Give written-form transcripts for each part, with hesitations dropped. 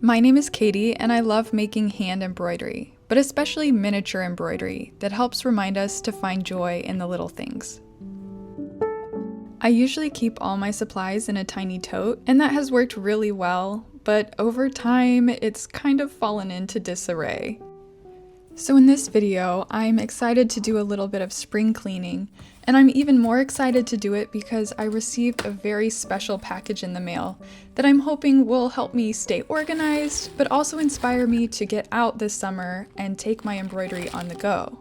My name is Katie, and I love making hand embroidery, but especially miniature embroidery that helps remind us to find joy in the little things. I usually keep all my supplies in a tiny tote, and that has worked really well, but over time, it's kind of fallen into disarray. So in this video, I'm excited to do a little bit of spring cleaning, and I'm even more excited to do it because I received a very special package in the mail that I'm hoping will help me stay organized, but also inspire me to get out this summer and take my embroidery on the go.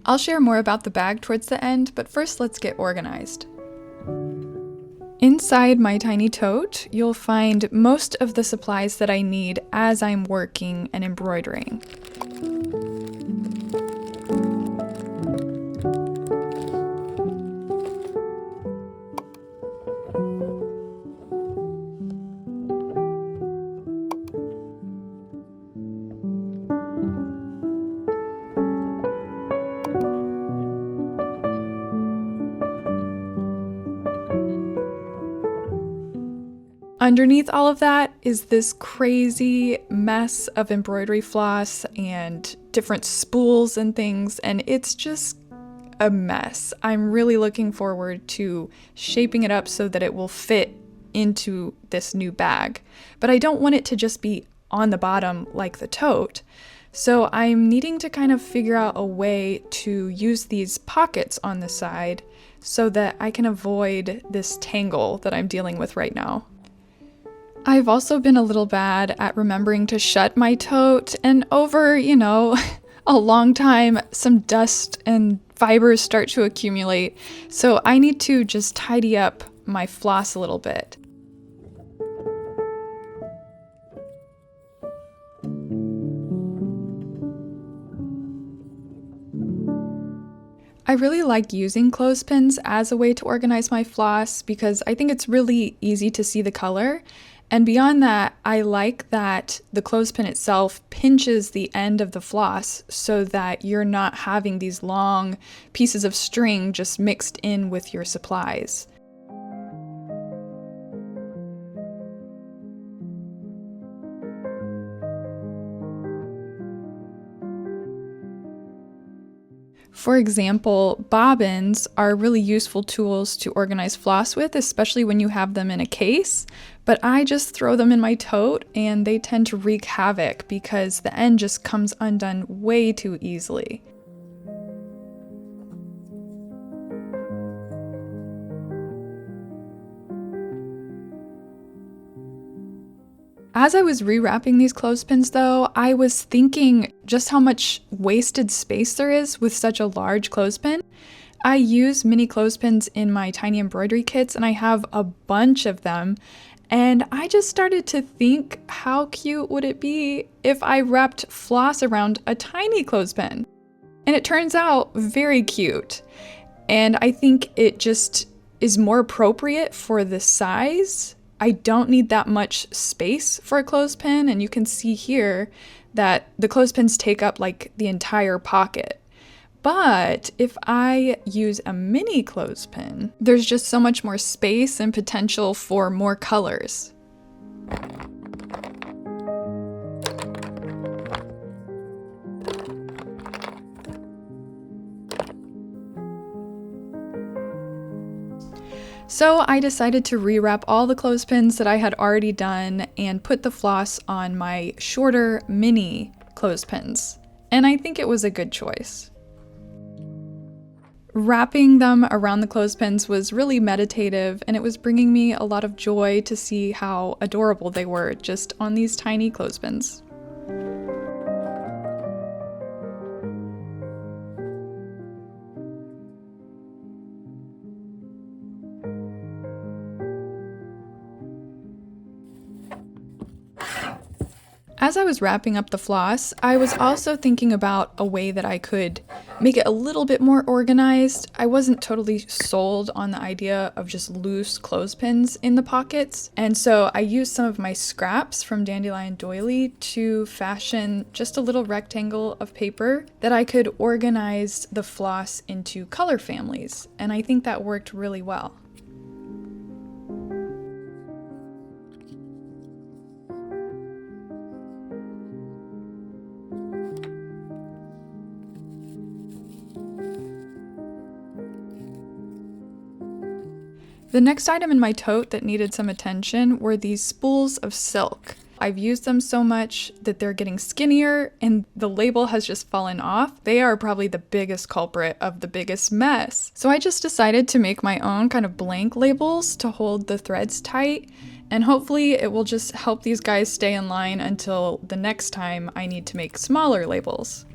I'll share more about the bag towards the end, but first let's get organized. Inside my tiny tote, you'll find most of the supplies that I need as I'm working and embroidering. Underneath all of that is this crazy mess of embroidery floss and different spools and things, and it's just a mess. I'm really looking forward to shaping it up so that it will fit into this new bag, but I don't want it to just be on the bottom like the tote. So I'm needing to kind of figure out a way to use these pockets on the side so that I can avoid this tangle that I'm dealing with right now. I've also been a little bad at remembering to shut my tote, and over, a long time, some dust and fibers start to accumulate, so I need to just tidy up my floss a little bit. I really like using clothespins as a way to organize my floss because I think it's really easy to see the color. And beyond that, I like that the clothespin itself pinches the end of the floss so that you're not having these long pieces of string just mixed in with your supplies. For example, bobbins are really useful tools to organize floss with, especially when you have them in a case, but I just throw them in my tote and they tend to wreak havoc because the end just comes undone way too easily. As I was rewrapping these clothespins though, I was thinking just how much wasted space there is with such a large clothespin. I use mini clothespins in my tiny embroidery kits and I have a bunch of them, and I just started to think how cute would it be if I wrapped floss around a tiny clothespin? And it turns out very cute. And I think it just is more appropriate for the size. I don't need that much space for a clothespin, and you can see here that the clothespins take up like the entire pocket. But if I use a mini clothespin, there's just so much more space and potential for more colors. So I decided to rewrap all the clothespins that I had already done and put the floss on my shorter mini clothespins. And I think it was a good choice. Wrapping them around the clothespins was really meditative, and it was bringing me a lot of joy to see how adorable they were just on these tiny clothespins. As As I was wrapping up the floss, I was also thinking about a way that I could make it a little bit more organized. I wasn't totally sold on the idea of just loose clothespins in the pockets, and so I used some of my scraps from Dandelion Doily to fashion just a little rectangle of paper that I could organize the floss into color families, and I think that worked really well. The next item in my tote that needed some attention were these spools of silk. I've used them so much that they're getting skinnier and the label has just fallen off. They are probably the biggest culprit of the biggest mess. So I just decided to make my own kind of blank labels to hold the threads tight, and hopefully it will just help these guys stay in line until the next time I need to make smaller labels.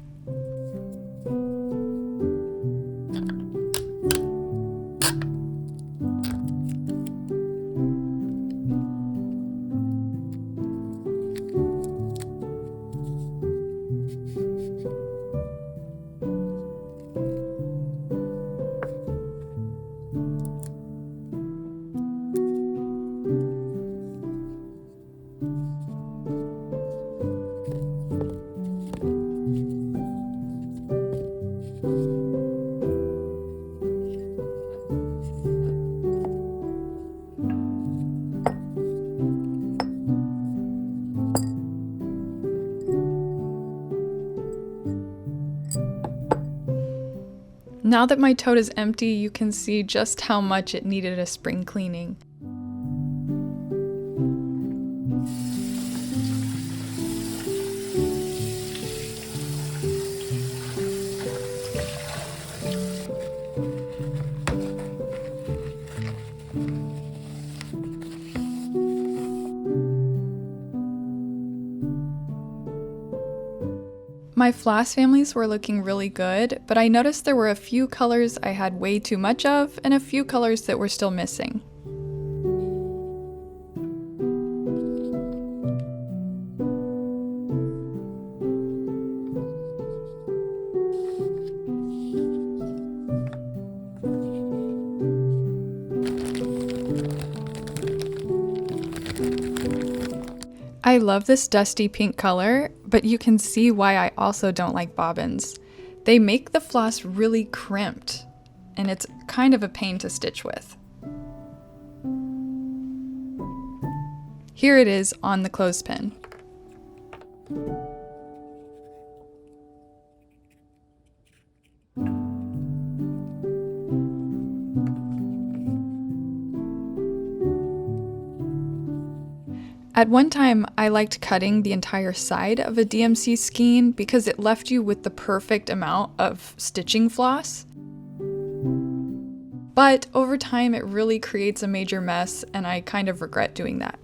Now that my tote is empty, you can see just how much it needed a spring cleaning. My floss families were looking really good, but I noticed there were a few colors I had way too much of and a few colors that were still missing. I love this dusty pink color, but you can see why I also don't like bobbins. They make the floss really crimped, and it's kind of a pain to stitch with. Here it is on the clothespin. At one time, I liked cutting the entire side of a DMC skein because it left you with the perfect amount of stitching floss. But over time, it really creates a major mess, and I kind of regret doing that.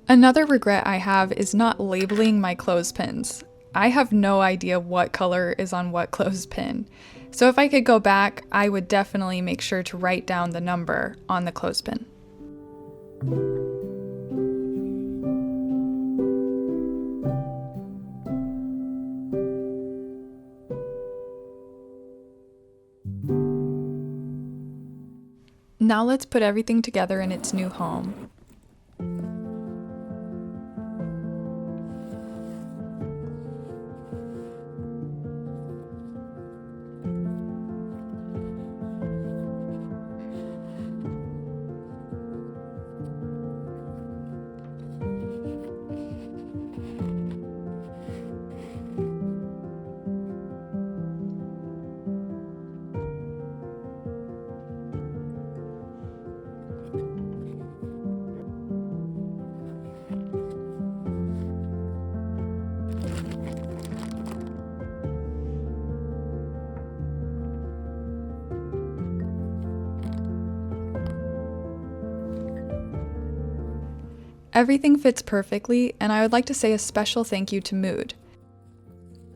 Another regret I have is not labeling my clothespins. I have no idea what color is on what clothespin. So if I could go back, I would definitely make sure to write down the number on the clothespin. Now let's put everything together in its new home. Everything fits perfectly, and I would like to say a special thank you to Muud.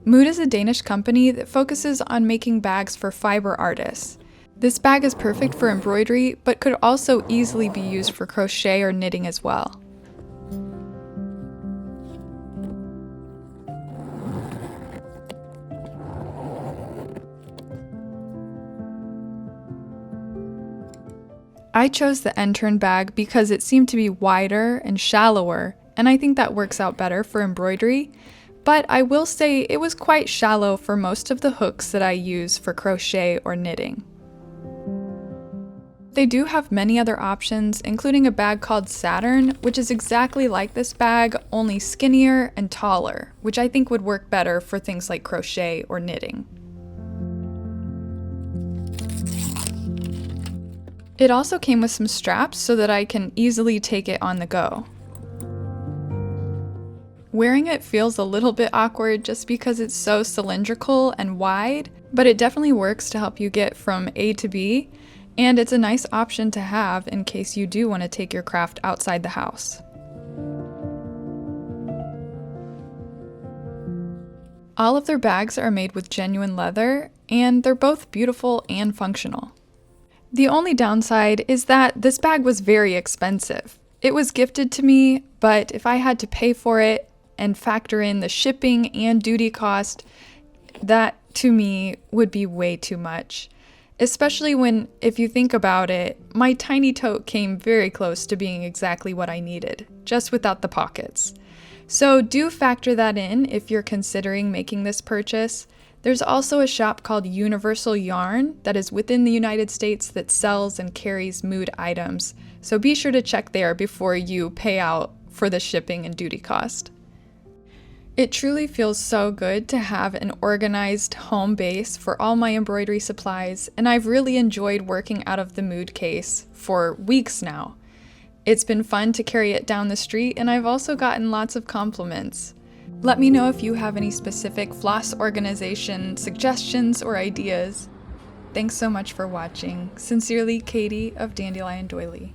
Muud is a Danish company that focuses on making bags for fiber artists. This bag is perfect for embroidery, but could also easily be used for crochet or knitting as well. I chose the Enturn bag because it seemed to be wider and shallower, and I think that works out better for embroidery, but I will say it was quite shallow for most of the hooks that I use for crochet or knitting. They do have many other options, including a bag called Saturn, which is exactly like this bag, only skinnier and taller, which I think would work better for things like crochet or knitting. It also came with some straps so that I can easily take it on the go. Wearing it feels a little bit awkward just because it's so cylindrical and wide, but it definitely works to help you get from A to B, and it's a nice option to have in case you do want to take your craft outside the house. All of their bags are made with genuine leather, and they're both beautiful and functional. The only downside is that this bag was very expensive. It was gifted to me, but if I had to pay for it and factor in the shipping and duty cost, that to me would be way too much. Especially when, if you think about it, my tiny tote came very close to being exactly what I needed, just without the pockets. So do factor that in if you're considering making this purchase. There's also a shop called Universal Yarn that is within the United States that sells and carries Muud items, so be sure to check there before you pay out for the shipping and duty cost. It truly feels so good to have an organized home base for all my embroidery supplies, and I've really enjoyed working out of the Muud case for weeks now. It's been fun to carry it down the street, and I've also gotten lots of compliments. Let me know if you have any specific floss organization suggestions or ideas. Thanks so much for watching. Sincerely, Katie of Dandelion Doily.